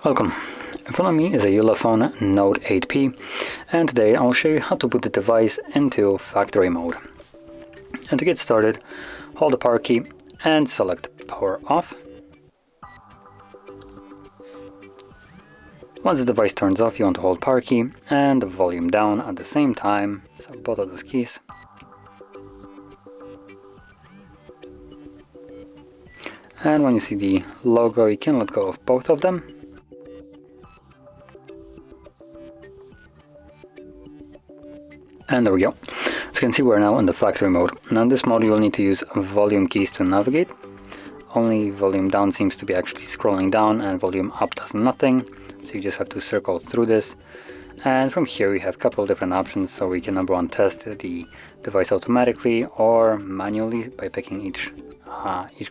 Welcome. In front of me is a ULEFONE Note 8P, and today I'll show you how to put the device into factory mode. And to get started, hold the power key and select power off. Once the device turns off, you want to hold power key and the volume down at the same time, so both of those keys. And when you see the logo, you can let go of both of them. And there we go. As you can see, we're now in the factory mode. Now in this mode you will need to use volume keys to navigate. Only volume down seems to be actually scrolling down, and volume up does nothing. So you just have to circle through this. And from here we have a couple of different options. So we can, number one, test the device automatically or manually by picking each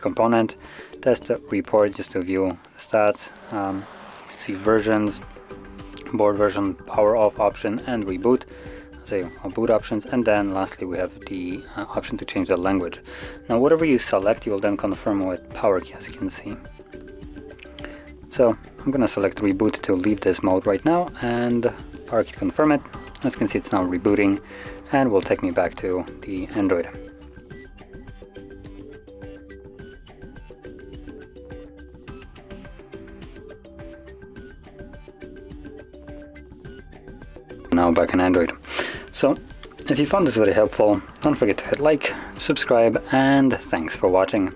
component. Test the report just to view the stats, see versions, board version, power off option, and reboot. Say boot options, and then lastly we have the option to change the language. Now whatever you select, you will then confirm with power key, as you can see. So I'm gonna select reboot to leave this mode right now, and power key to confirm it. As you can see, it's now rebooting and will take me back to the Android. Now back in Android. So, if you found this very helpful, don't forget to hit like, subscribe, and thanks for watching.